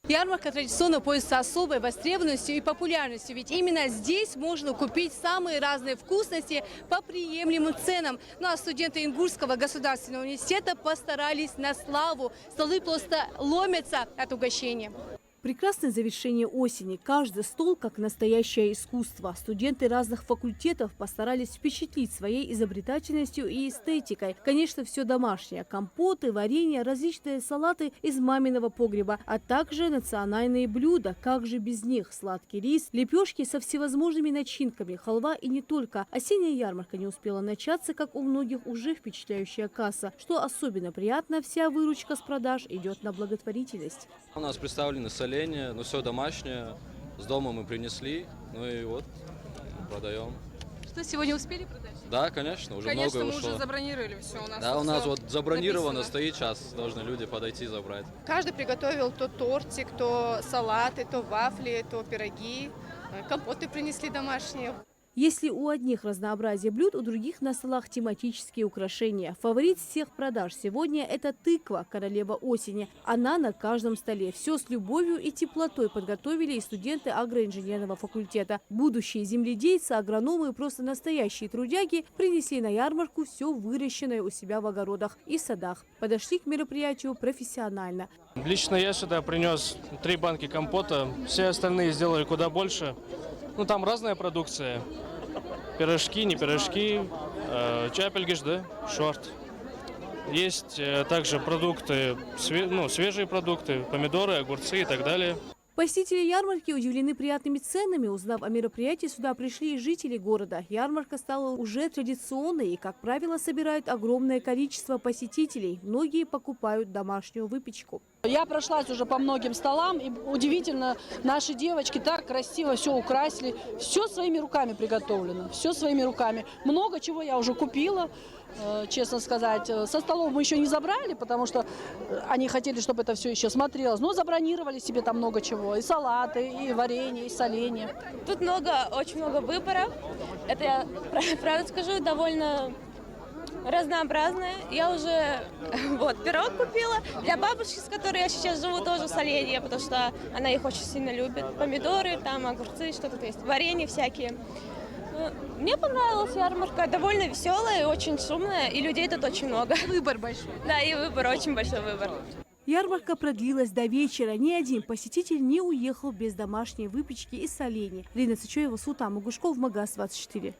Ярмарка традиционно пользуется особой востребованностью и популярностью, ведь именно здесь можно купить самые разные вкусности по приемлемым ценам. Ну а студенты Ингурского государственного университета постарались на славу. Столы просто ломятся от угощения. Прекрасное завершение осени. Каждый стол как настоящее искусство. Студенты разных факультетов постарались впечатлить своей изобретательностью и эстетикой. Конечно, все домашнее. Компоты, варенье, различные салаты из маминого погреба, а также национальные блюда. Как же без них? Сладкий рис, лепешки со всевозможными начинками, халва и не только. Осенняя ярмарка не успела начаться, как у многих уже впечатляющая касса. Что особенно приятно, вся выручка с продаж идет на благотворительность. У нас представлены соленья, но все домашнее, с дома мы принесли, ну и вот продаем. Что, сегодня успели продать? Да, конечно, уже Конечно, многое мы ушло. уже забронировали все. У нас Да, у нас вот забронировано, написано. стоит, сейчас должны люди подойти забрать. Каждый приготовил то тортик, то салаты, то вафли, то пироги. Компоты принесли домашние. Если у одних разнообразие блюд, у других на столах тематические украшения. Фаворит всех продаж сегодня – это тыква, королева осени. Она на каждом столе. Все с любовью и теплотой подготовили и студенты агроинженерного факультета. Будущие земледельцы, агрономы и просто настоящие трудяги принесли на ярмарку все выращенное у себя в огородах и садах. Подошли к мероприятию профессионально. Лично я сюда принес 3 банки компота, все остальные сделали куда больше. Ну там разная продукция. Пирожки, не пирожки, чапельгиш, да, шорт. Есть также продукты, свежие продукты, помидоры, огурцы и так далее. Посетители ярмарки удивлены приятными ценами. Узнав о мероприятии, сюда пришли и жители города. Ярмарка стала уже традиционной и, как правило, собирает огромное количество посетителей. Многие покупают домашнюю выпечку. Я прошлась уже по многим столам, и удивительно, наши девочки так красиво все украсили. Все своими руками приготовлено, все своими руками. Много чего я уже купила, честно сказать. Со столов мы еще не забрали, потому что они хотели, чтобы это все еще смотрелось. Но забронировали себе там много чего. И салаты, и варенье, и соленья. Тут очень много выбора. Это я правда скажу, довольно разнообразное. Я уже пирог купила. Для бабушки, с которой я сейчас живу, тоже соленья, потому что она их очень сильно любит. Помидоры, там огурцы, что-то есть. Варенье всякие. Мне понравилась ярмарка. Довольно веселая и очень шумная. И людей тут очень много. Выбор большой. Да, и очень большой выбор. Ярмарка продлилась до вечера. Ни один посетитель не уехал без домашней выпечки и солений. Лина Сычева, Султан Магушков, Магаз 24.